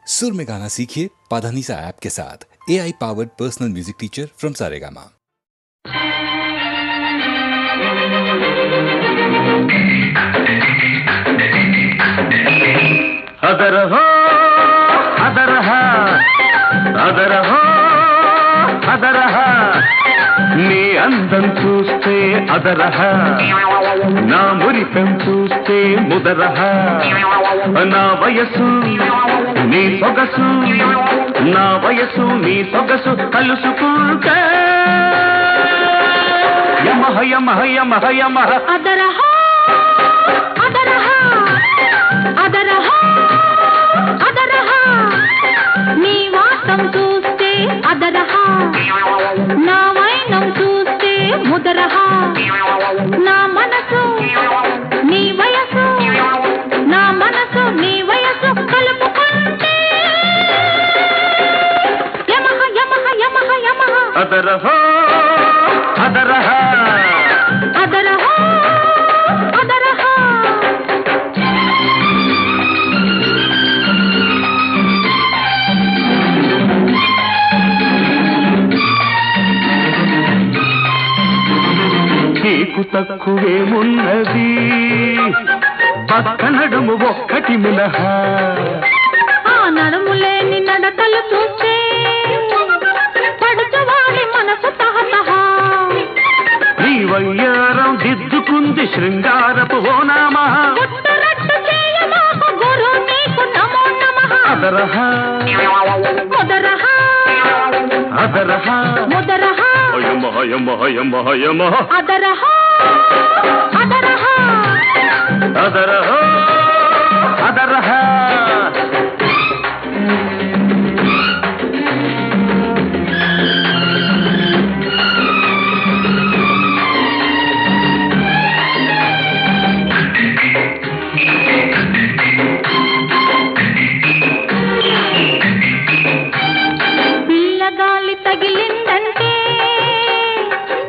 सुर में गाना सीखिए पाधानीसा ऐप के साथ। AI powered personal music teacher from Saregama. అదరహో అదరహ అదరహో అదరహ నీ అందం చూస్తే అదరహ నా మురిపెం చూస్తే ముదరహ నా వయసు నీ సొగసు నా వయసు నీ సొగసు కలుసుకుంటే యమహ యమహ యమహ యమహ అదరహ అదరహ అదరహ అదరహ నీ వాసం చూస్తే అదరహ నా వైనం చూస్తే ముదరహ నా మనసు నీ వయసు నా మనసు నీ వయసు కలుపుకుంటే యమహ యమహ యమహ యమహ అదరహ అదరహ అదరహ అదరహ నీకు తక్కువేమున్నది పక్క నడుము ఒక్కటి మినహా ఆ నడుములేని నడకలు చూస్తే పడుచువాడి మనసు తహతహ నీ వయ్యారం దిద్దుకుంది శృంగారపు ఓనామా పుట్టరట్టు చేయమాకు గురు నీకు నమో నమః అదరహ ముదరహ అదరహ ముదరహ యమహ యమహ యమహ యమహ అదరహ అదరహ అదరహ అదరహ పిల్లగాలి తగిలిందంటే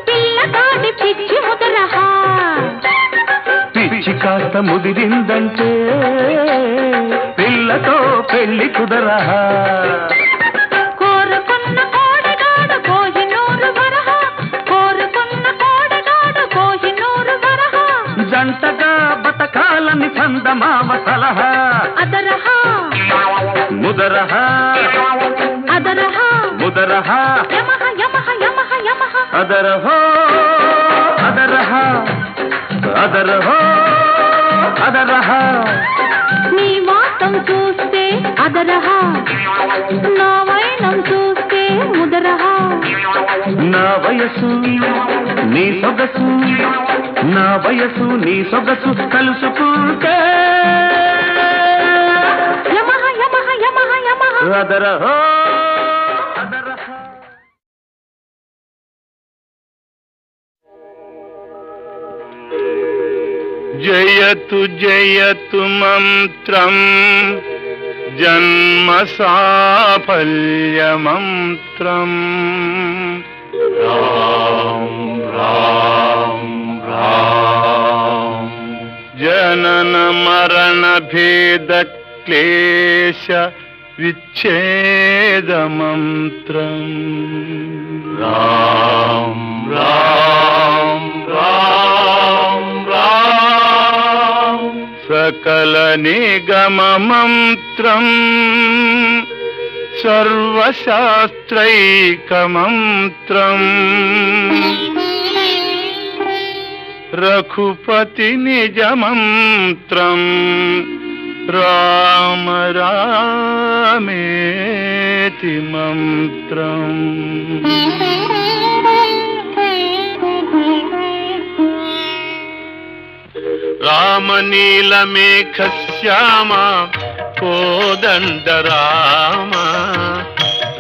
పిల్లగాడి పిచ్చి ముదరహ పిచ్చి కాస్త ముదిరిందంటే పిల్లతో పెళ్లి కుదరహ కోరుకున్న కోడగాడు కోహినూరు వరహ కోరుకున్న కోడగాడు కోహినూరు వరహ జంటగా బతకాలని చందమామ సలహా అదరహ ముదరహ అదరహ ముదరహ యమహ యమహ యమహ యమహ అదరహ అదరహ అదరహ అదరహ నీ వాసం చూస్తే అదరహ నా వైనం చూస్తే ముదరహ నా వయసు నీ సొగసు నా వయసు నీ సొగసు కలుసుకుంటే యమహ యమహ యమహ యమహ అదరహ అదరహ జయతు జయతు మంత్రం జన్మ సాఫల్య మంత్రం రాం రాం రాం జనన మరణ భేద క్లేశ విచ్ఛేద మంత్రం రాం రాం రాం రాం సకల నిగమ మంత్రం సర్వశాస్త్రైక మంత్రం రఘుపతి నిజ మంత్రం రామ రామేతి మంత్రం రామనీలమేఘ శ్యామ కోదండ రామ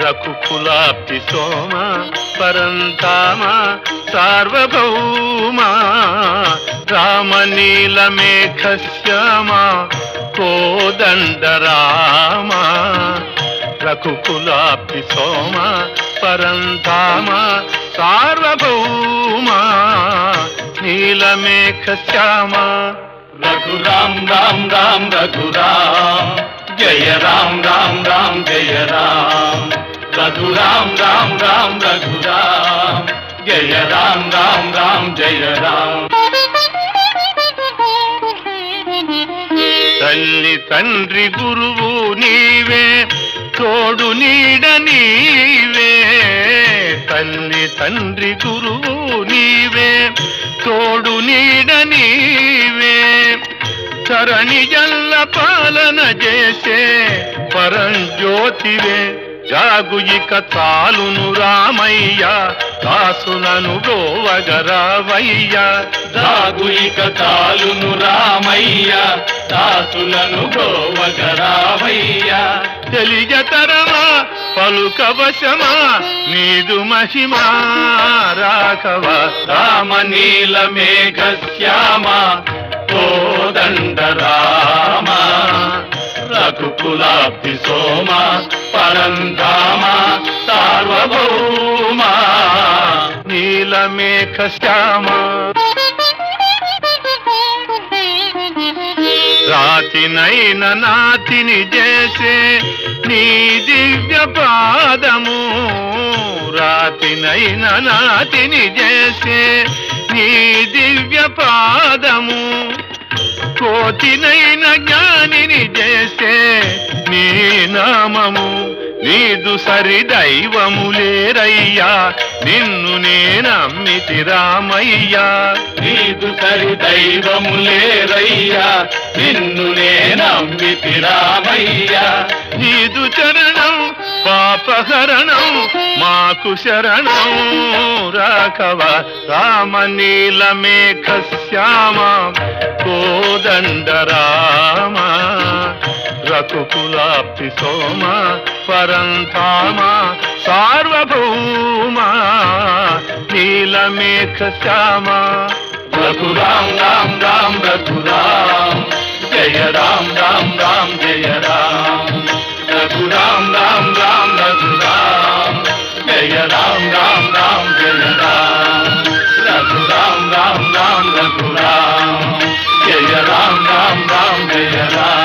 రఘుకులాప్తి సోమ పరంతామ సార్వభౌమ రామనీలమేఘ శ్యామ కోదండ రామ రఘుకులాప్తి సోమ పరంతామ సార్వభౌమ నీలమేఘ శ్యామ రఘురాం రాం రాం రఘురాం జయ రాం రాం రాం జయ రామ్ రఘురామ్ రామ్ రామ్ రఘురామ్ జయ రామ్ రామ్ రామ్ జయ రామ్. తల్లి తండ్రి గురువు నీవే తోడు నీడ నీవే, తల్లి తండ్రి గురువు నీవే తోడు నీడ నీవే, చరణి జల్ల పాలన చేసే పరంజ్యోతివే. జాగు ఇక చాలును రామయ్య దాసులను గోవగరావయ్య, జాగు ఇక చాలును రామయ్య దాసులను గోవగరావయ్య. తెలియతరమా పలుకవశమా నీదు మహిమా రాఘవ రామ నీల మేఘ శ్యామ కోదండ రామ రఘుకులాబ్ధి సోమ పరంధామ సార్వభౌమ నీలమేఘ శ్యామ. రాతినైన నాతిని చేసే నీ దివ్య పాదము, రాతినైన నాతిని చేసే నీ దివ్య పాదము, కోతినైన జ్ఞానిని చేసే నీ నామము. నీదు సరి దైవము లేరయ్యా నిన్ను నేనమ్మితి రామయ్యా, నీదు సరి దైవము లేరయ్యా నిన్ను నేనమ్మితి రామయ్యా. నీదు చరణం పాపహరణం మాకు శరణం రాఘవ రామ నీలమేఘ శ్యామ కోదండ రామ రఘుకులాబ్ధి సోమ పరంధామ సార్వభౌమ నీలమేఘ శ్యామ. రఘురామ్ రామ్ రామ్ రఘురామ్ జయ రామ్ రామ్ రామ్ జయ రామ్ రఘురామ్ రామ్ రామ్ రఘురామ్ జయ రామ్ రామ్ రామ్ జయ రామ్ రఘురామ్ రామ్ రామ్ రఘురామ్ జయ రామ్ రామ్ రామ్ జయ రామ్.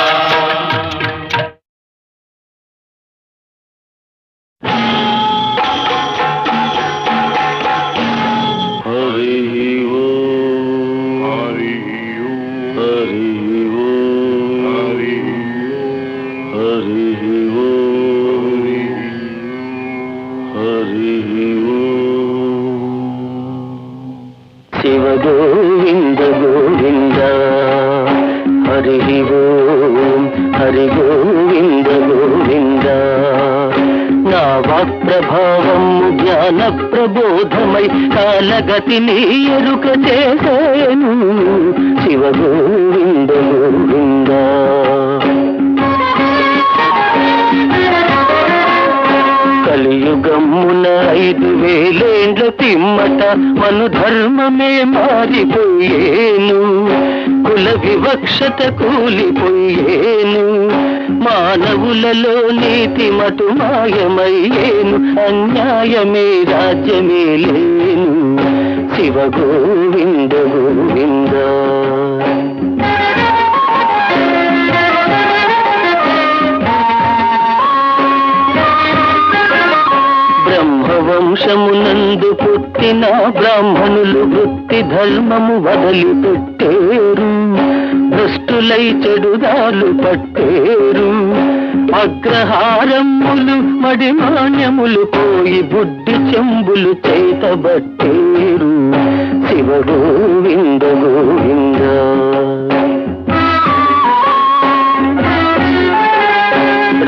శివ గోవింద గోవింద హరి ఓం హరి గోవింద గోవింద. నా వాక్ప్రభావము జ్ఞాన ప్రబోధమై కాలగతిని ఎరుక చేసేను శివ గోవింద గోవింద. కలియుగమున 5000 పిమ్మట మను ధర్మమే మారిపోయేను, కుల వివక్షత కూలిపోయేను, మానవులలో నీతి మటు మాయమయ్యేను, అన్యాయమే రాజ్యమే లేను శివ గోవింద గోవింద. బ్రహ్మవంశమునందు పుట్టిన బ్రాహ్మణులు వృత్తి ధర్మము వదిలిపెట్టేరు, భ్రష్టులై చెడుదాలు పట్టేరు, అగ్రహారములు మడిమాన్యములు పోయి బుడ్డి చెంబులు చేతబట్టేరు శివ గోవింద గోవింద.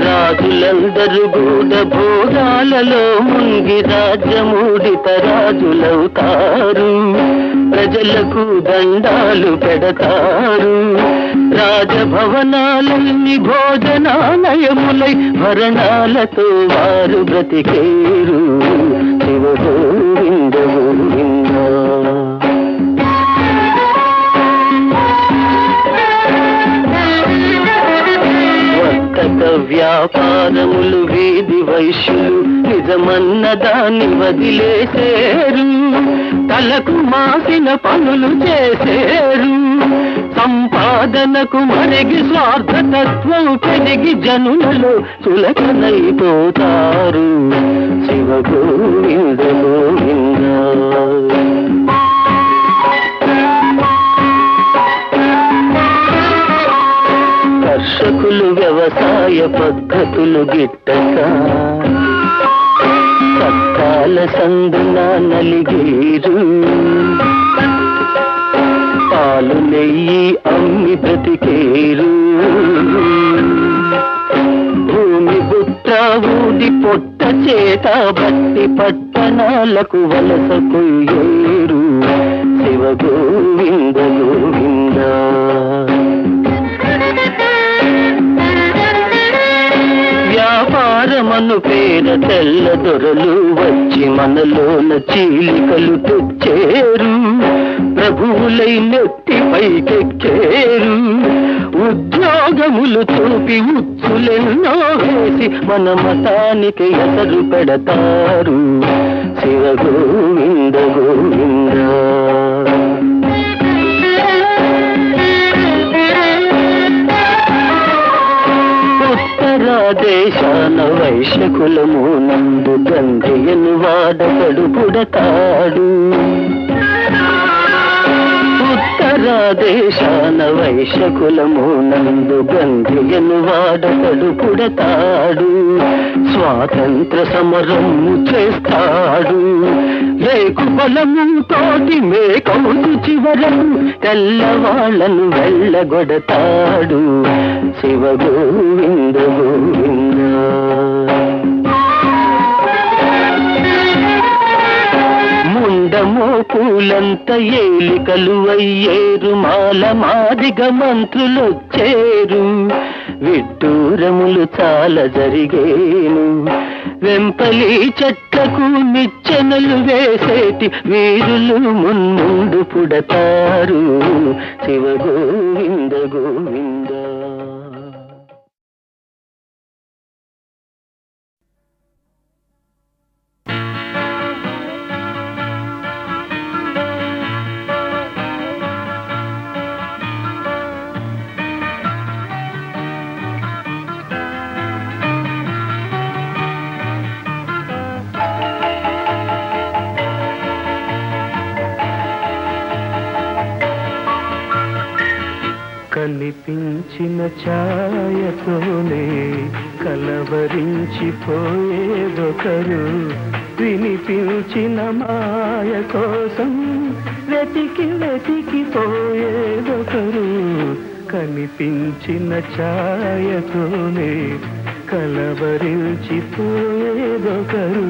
రాజులందరూ గూఢ భోగాలలో ముంగి రాజ్యమూడిత రాజులవుతారు, ప్రజలకు దండాలు పెడతారు, రాజభవనాలన్నీ భోజనాలయములై భరణాలతో వారు బ్రతికేరు శివ గోవింద గోవింద. వ్యాపారములు వీధి వైశ్యులు నిజమన్న దాన్ని వదిలేసేరు, తలకు మాసిన పనులు చేసేరు, సంపాదనకు మరిగి స్వార్థతత్వం పెరిగి జనులలో చులకనైపోతారు. శివ గోవింద గోవింద. కర్షకులు వ్యవసాయ పద్ధతులు గిట్టక చట్టాల సందున నలిగేరు. పాలు నెయ్యి అమ్మి బ్రతికేరు. భూమి బుట్ట ఊడి పొట్ట చేత బట్టి పట్టణాలకు వలస కొయ్యేరు. శివ గోవింద గోవింద. వ్యాపారమను పేర తెల్ల దొరలు వచ్చి మనలోన చీలికలు తెచ్చేరు. ప్రభువులై నెత్తి పైకెక్కేరు. ఉద్యోగములు చూపి ఉచ్చులెన్నో వేసి మన మతానికి ఎసరు పెడతారు. శివ గోవింద గోవింద. దేశాన వైశ్యకులము నందు గంధయను వాడకడు పుడతాడు. ఉత్తర దేశాన వైశ్యకులము నందు గంధయను వాడకడు పుడతాడు. స్వాతంత్ర సమరము చేస్తాడు. లేకు బలము తోటి మేకౌతు చివరకు తెల్లవాళ్లను వెళ్ళగొడతాడు. శివ గోవింద గోవింద. ముండమో పూలంత ఏలికలు అయ్యేరు. మాల మాదిగ మంత్రులొచ్చేరు. విడ్డూరములు చాలా జరిగేను. వెంపలి చెట్లకు నిచ్చెనలు వేసేటి వీరులు మున్ముందు పుడతారు. శివ గోవింద గోవింద. కనిపించిన ఛాయతోనే కలవరించిపోయేదొకరు. వినిపించిన మాయ కోసం వెతికి వెతికిపోయేదొకరు. కనిపించిన ఛాయతోనే కలవరించిపోయేదొకరు.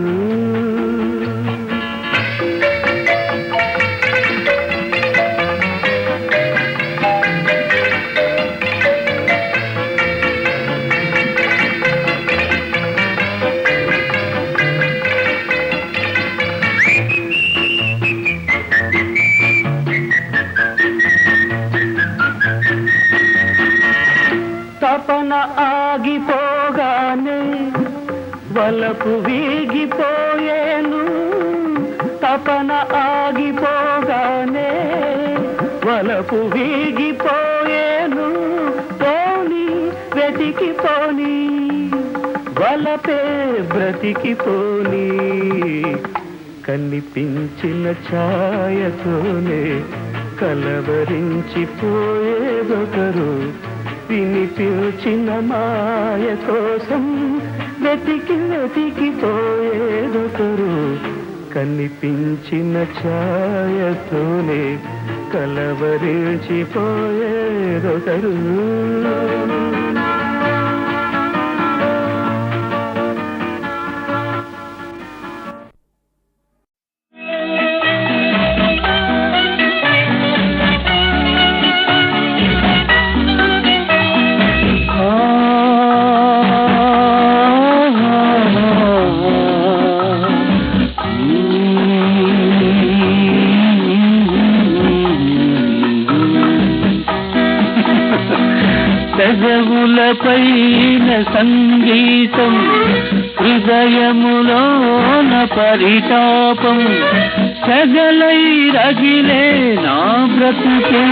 తపన ఆగిపోగానే వలపు వీగిపోయేను. తపన ఆగిపోగానే వలపు వీగిపోయేను. పోని వెతికిపోని వలపే బ్రతికిపోని. కనిపించిన ఛాయతోనే కలవరించిపోయేదొకరు. వినిపించిన మాయ కోసం వెతికి వెతికిపోయేదొకరు. కనిపించిన ఛాయతోనే కలవరించిపోయేదొకరు. పెదవుల సంగీతం హృదయములోన పరితాపం సగలై రగిలే నా బ్రతుకే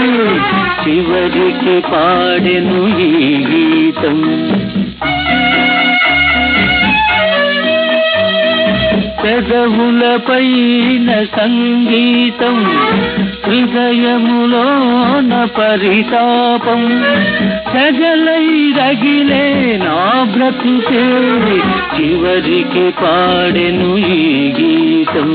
చివరికి పాడెను ఈ గీతం పెదవులపైన సంగీతం హృదయములోన పరితాపం సగలై రగిలే నా బ్రతుకే చివరికి పాడెను ఈ గీతం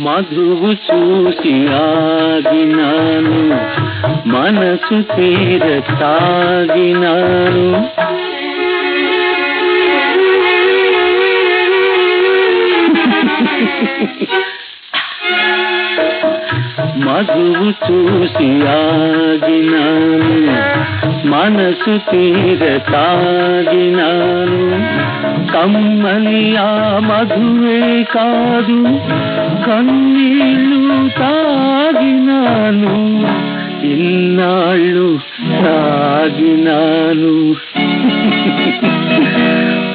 మధువు చూసి ఆగినాను మనసు తీర తాగినాను మధువు చూసి ఆగినాను మనసు తీర తాగినాను కమ్మని ఆ మధువే కాదు కన్నీళ్ళు తాగినాను ఇన్నాళ్ళు తాగినాను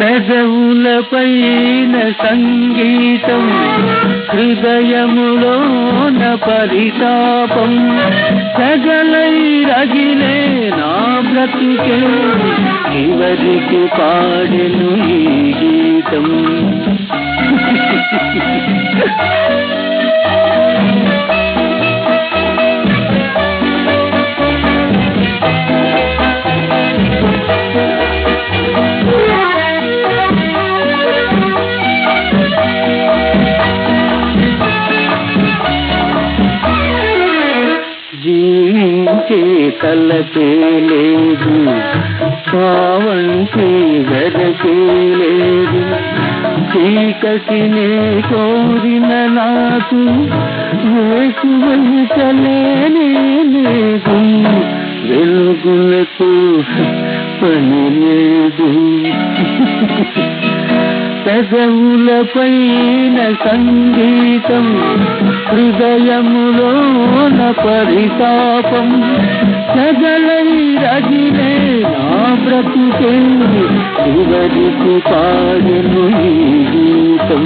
పెదవులపైన సంగీతం హృదయములోన పరితాపం సగలై రగిలే నా బ్రతుకే చివరికి పాడెను ఈ గీతం జీవించే తలకే లేదు పావంటే వెదకే లేదు చీకటినే కోరిన నాకు వేకువెంటలేనే లేదు వెలుగులకు పని లేదు పెదవులపైన సంగీతం హృదయములోన పరితాపం సగలై రగిలే నా బ్రతుకే చివరికి పాడెను ఈ గీతం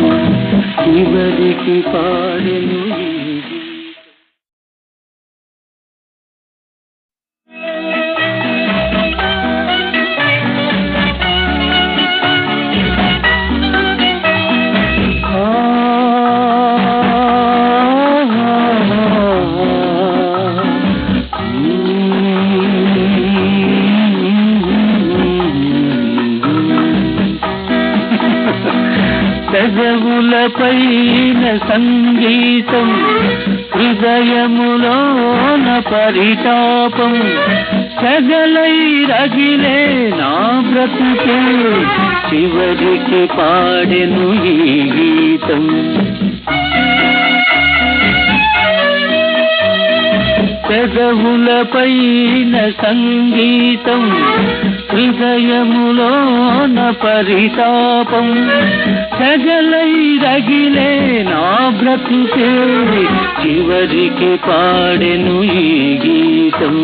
చివరికి పాడెను ఈ గీతం పెదవులపైన సంగీతం హృదయములోన పరితాపం సగలై రగిలే నా బ్రతుకే చివరికి పాడెను ఈ గీతం పెదవులపైన సంగీతం హృదయములోన పరితాపం సగలై రగిలే నా బ్రతుకే చివరికి పాడెను ఈ గీతం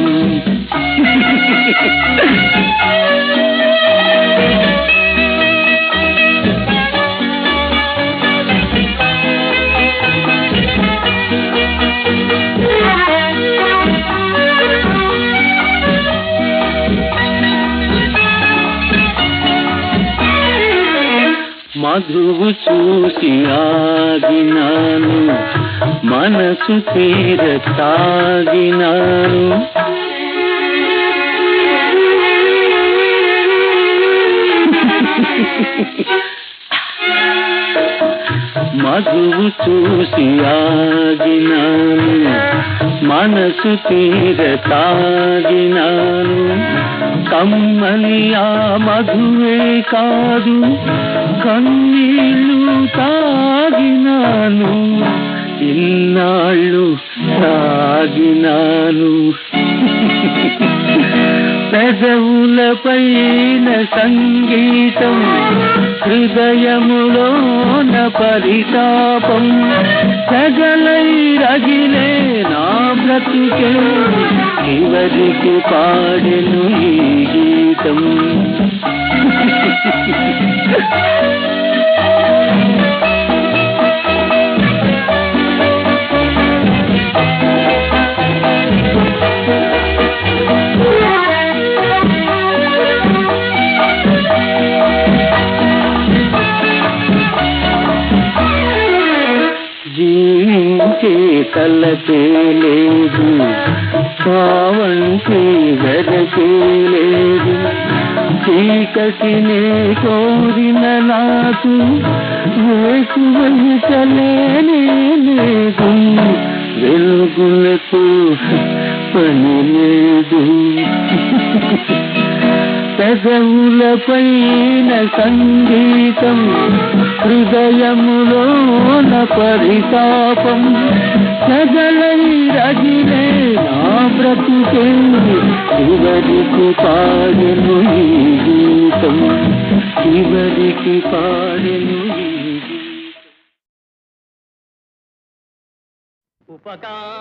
మధువు చూసి ఆగినాను మనసు తీర తాగినాను మధువు చూసి ఆగినాను మనసు తీర తాగినాను కమ్మని ఆ మధువే కాదు కన్నీళ్ళు తాగినాను ఇన్నాళ్ళు సాగినాను పెదవులపైన సంగీతం హృదయములోన పరితాపం సగలై రగిలే నా బ్రతుకే చివరికి పాడెను ఈ గీతం జీవించే కలతే లేదు కావంటే వెదకే లేదు చీకటినే కోరిన నాకు వేసువైతలేనే లేదు వెలుగులకు పని లేదు పెదవులపైన సంగీతం హృదయములోన పరితాపం సగలై రగిలే నా బ్రతుకే చివరికి పాడెను ఈ గీతం చివరికి పాడెను ఈ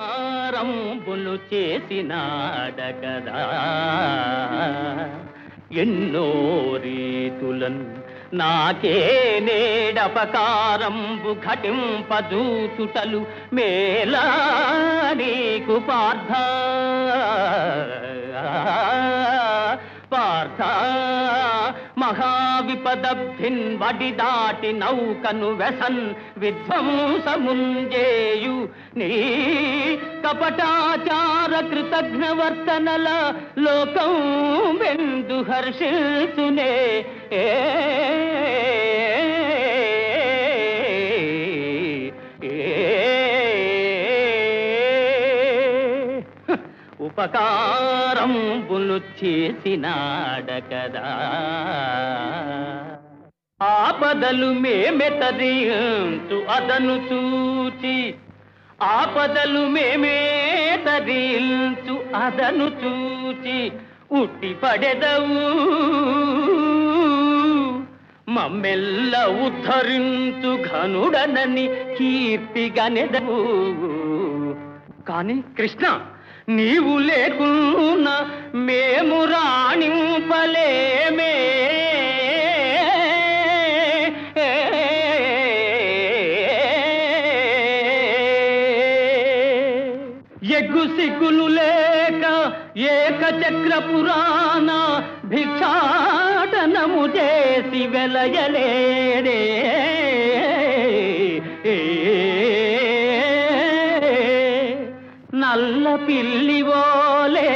ఉపకారంబులు చేసినాడగదా ఎన్నో రీతులన్ నాకే నేడపకారంబు ఘటింపదూచుటలు మేలా నీకు పార్థ పార్థ మహావిపదభిన్ వడి దాటి నౌకను వెసన్ విధ్వంసముంజేయు నీ కపటాచార కృతజ్ఞవర్తనల లోకం వెందు హర్షిల్చునే ఉపకారంబులు చేసినాడకదా ఆపదలు మేమెతరించు అదను చూచి ఆపదలు మేమేతరించు అదను చూచి ఉట్టి పడెదవు మమ్మెల్ల ఉద్ధరించు ఘనుడనని కీర్తిగనెదవు కాని కృష్ణ నీవు లేకున్నా మేము రాణింపలేమే ఎగ్గు సిగ్గులు లేక ఏకచక్ర పురాణ భిక్షాటనము చేసి వెలయలేరే నల్ల పిల్లివోలే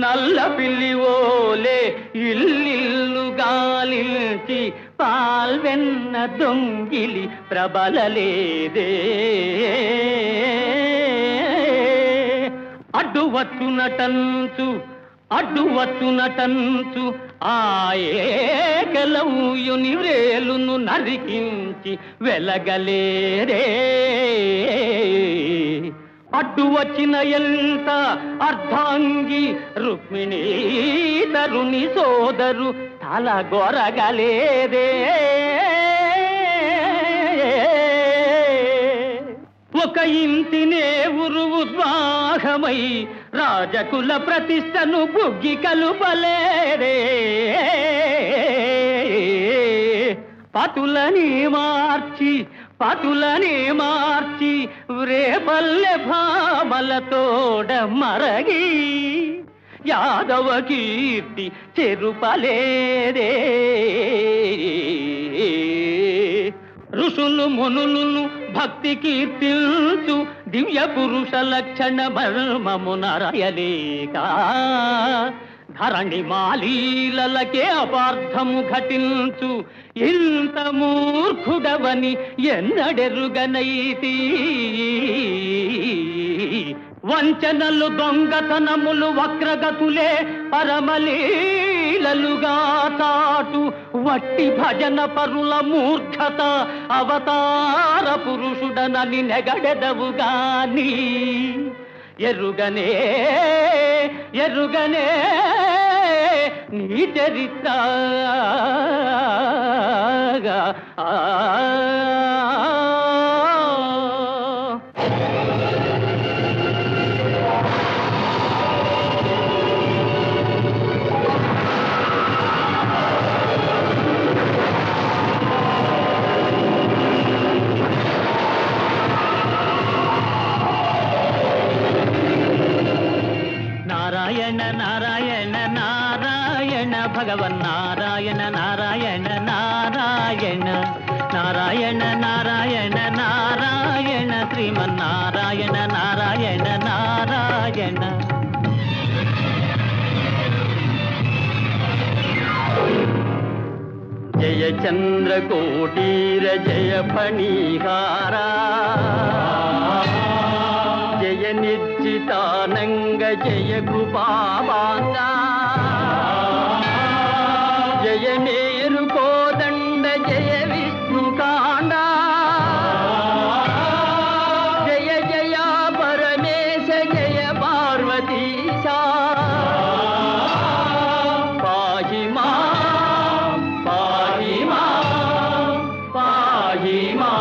నల్ల పిల్లివోలే ఇల్లిల్లు గాలించి పాల్వెన్న దొంగిలి ప్రబలలేదే అడ్డువచ్చునటంచు ఆయేకలవుయుని వ్రేలును నరికించి వెలగలేరే అడ్డు వచ్చిన ఎంత అర్ధాంగి రుక్మిణీ తరుని సోదరు తల గొరగలేదే ఒక ఇంటినే ఉద్వాహమై రాజకుల ప్రతిష్టను బుగ్గి కలుపలేరే పతులని మార్చి రేపల్లె భామలతోడ మరగి యాదవ కీర్తి చెరుపలేరే ఋషులు మునులను భక్తి కీర్తించు దివ్య పురుష లక్షణ మర్మమునరయలేక ధరణి మాలీలకే అపార్థము ఘటించు ఇంత మూర్ఖుడవని ఎన్నడెరుగనైతి వంచనలు దొంగతనములు వక్రగతులే పరమలీలలుగా చాటు వట్టి భజన పరుల మూర్ఖత అవతార పురుషుడనని నెగడెదవుగాని ఎరుగనే ఎరుగనే నీ చరిత్ర నారాయణ నారాయణ నారాయణ భగవన్నారాయణ నారాయణ నారాయణ నారాయణ నారాయణ నారాయణ శ్రీమన్నారాయణ నారాయణ నారాయణ జయ చంద్రకోటీర జయ ఫణీహారా జయ నిర్జితానంగ జయ కృపావాంగా జయ మేరు కోదండ జయ విష్ణుకాండ జయ జయ పరమేశ జయ పార్వతీశా పాహి మా పాహి మా పాహి మా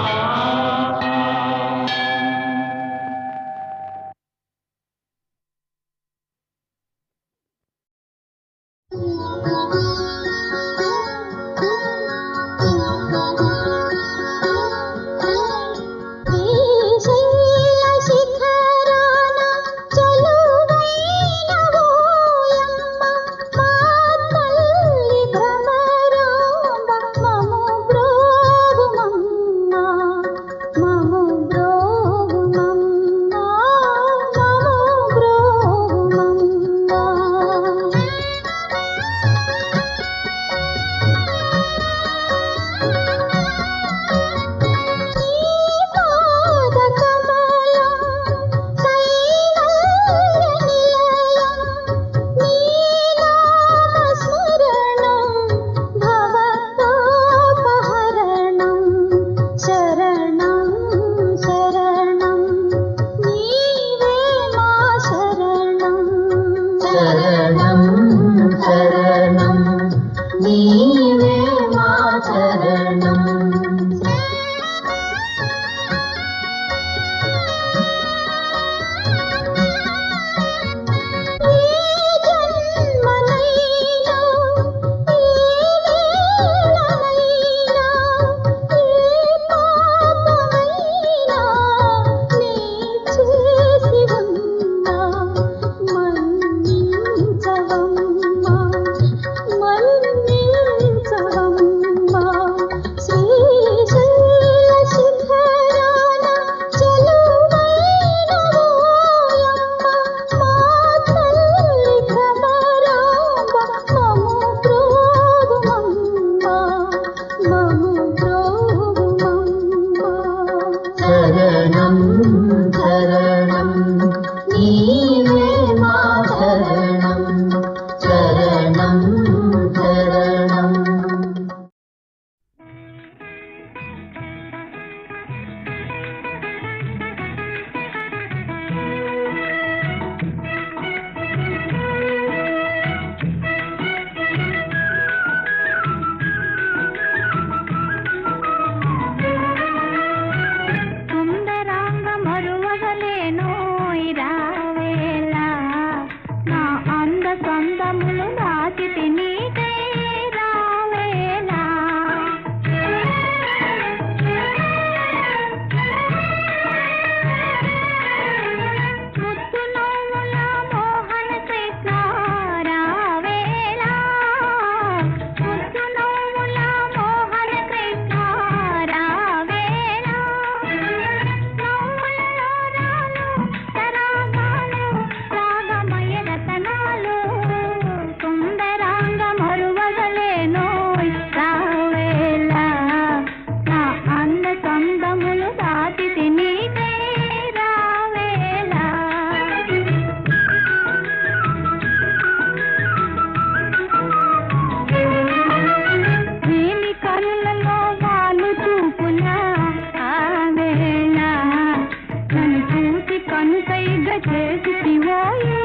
సైగ చేసివోయి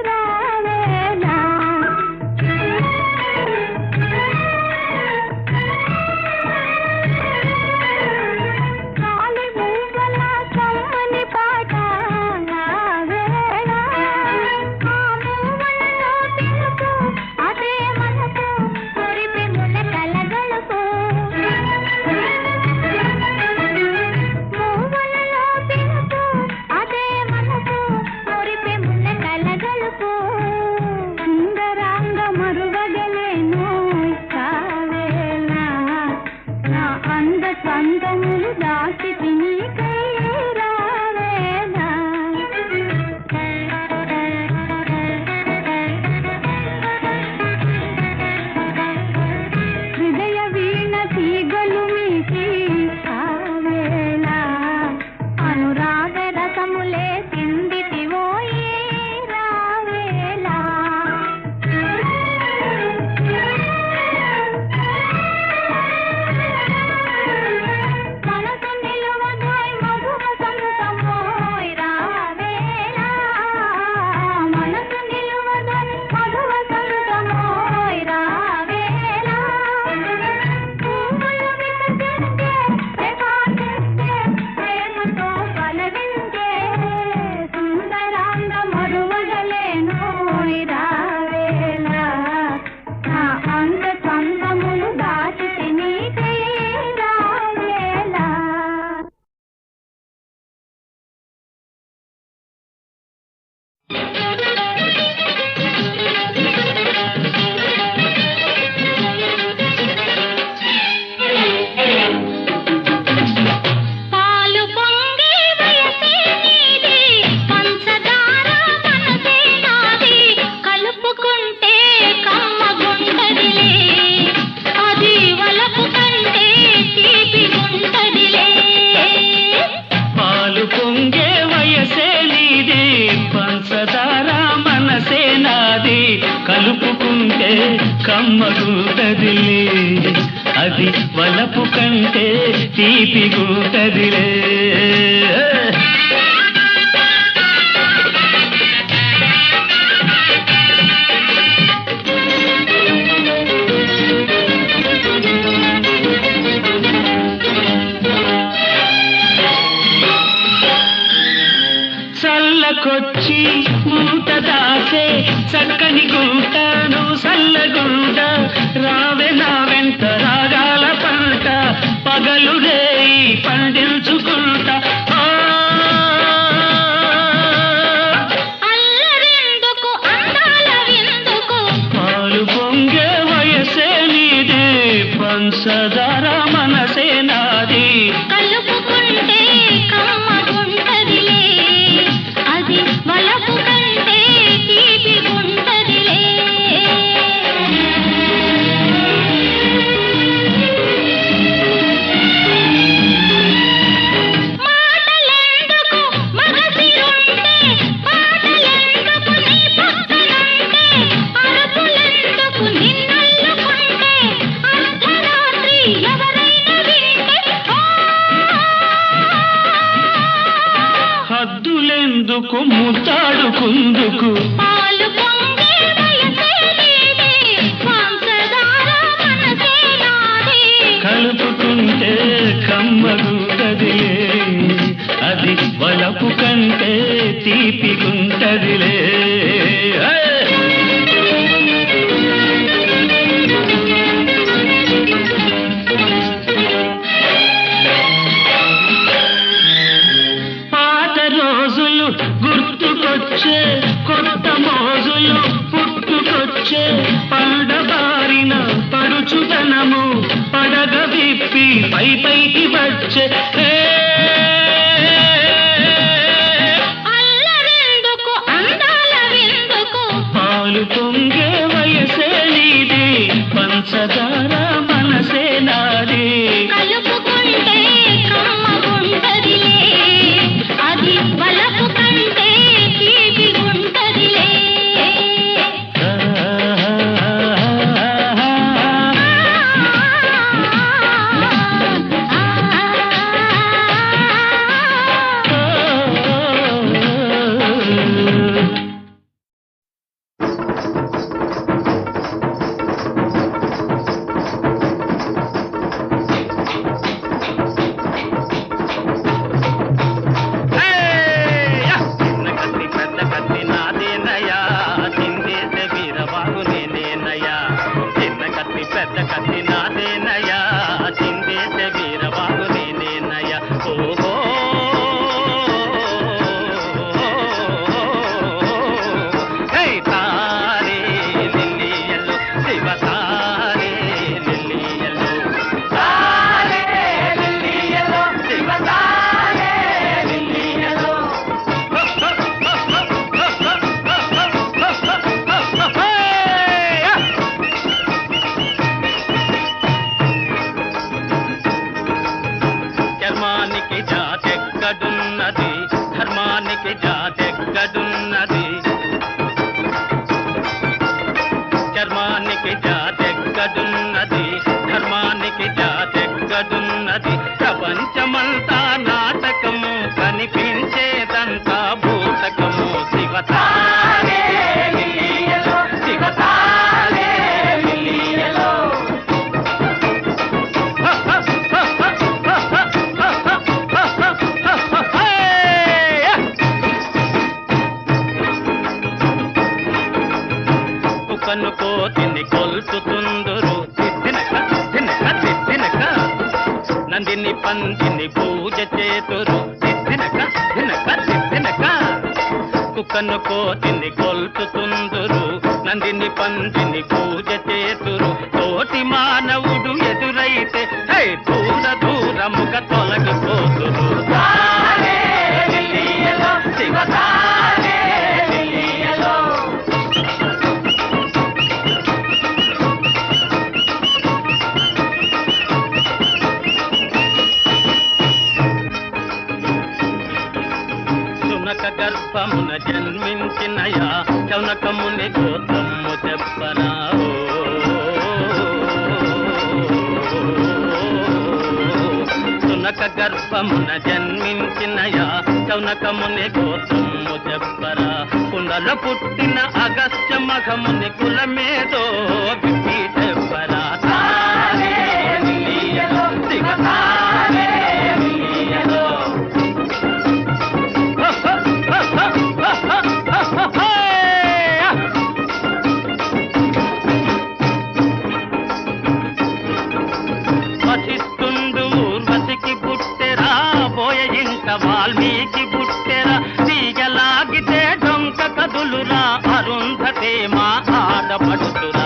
రావేలా కాలి మూవల కమ్మని పాట రావేలా ఆ మూవలలో తెలుపు అదే మనకు కొరిపి ముల కలగలుపు మూవలలో తెలుపు అదే మనకు కొరిపి ముల కలగలుపు సుందరాంగ మరువగలేను కావేలా నా అంద చందములు దాచి నీకై రావేలా హృదయ వీణ తీగలు మీకి కావేలా అనురాగ రసములే కిందిటివోయి రావేలా మనసు నిలువదోయ్ మధుర సంతమోయ్ రావేలా మనసు నిలువదోయ్ మధుర సంతమోయ్ రావేలా పువ్వులు వికసించే ప్రకాశించే ప్రేమతో పలవించే సుందరాంగ మరువగలేనోయ్ రావేలా నా అంద చందములు దాచి నీకై రావేలా పాలు పొంగే వయసే నీది పంచదార మనసే నాది కలుపుకుంటే కమ్మగుంటదిలే అది వలపు కంటే తీపిగుంటదిలే పాలు పొంగే వయసే నీది పంచదార మనసే నాది కలుపుకుంటే కమ్మగుంటదిలే అది వలపు కంటే తీపిగుంటదిలే చల్లకొచ్చి మూట దాసే చక్కని గుంటను సల్లగుంట రావే నా వెంట రాగాల పంట పగలు రేయి పండించుకుంటా అల్లరిందుకు అందాల విందుకు పాలు పొంగే వయసే నీది పంచదార మనసే నాది కలుపుకుంటే కమ్మగుంటదిలే అది వలపు కంటే తీపిగుంటదిలే మాటలెందుకు మగసిరుంటే పాటలెందుకు నీ పక్కనుంటే అరుపులెందుకు నిన్నల్లుకుంటే అర్ధరాత్రి ఎవరైనా వింటే హద్దులెందుకు ముద్దాడుకుందుకు పాలు పొంగే వయసే నీది పంచదార మనసే నాది కలుపుకుంటే కమ్మగుంటదిలే అది వలపు కంటే తీపిగుంటదిలే పాత రోజులు గుర్తుకొచ్చే కొత్త మోజులు పుట్టుకొచ్చే పండబారిన పడుచుదనము పడగ విప్పి పైకి వచ్చే అల్లరిందుకు అందాల విందుకు పాలు పొంగే వయసే నీది పంచదార మనసే నాది కలుపుకుంటే కమ్మగుంటదిలే అది వలపు కంటే తీపిగుంటదిలే ఎలుకను కోతిని కొల్చుతుందురు, నందిని పందిని పూజ చేతురు. తోటి మానవుడు ఎదురైతే హే దూర దూరముగా తొలగిపోతురు. శునక గర్భమున జన్మించినయా శౌనకముని గోత్రము చెప్పరా. శునక గర్భమున జన్మించినయా శౌనకముని గోత్రము చెప్పరా. కుండలో పుట్టిన అగస్త్య మఘముని కులమేదో విప్పి చెప్పరా. వశిష్ఠుండు ఊర్వశికి పుట్టెరా, బోయ ఇంక వాల్మీకి పుట్టెరా. తీగలాగితే డొంక కదులురా, అరుంధతే మా ఆడపడుతురా.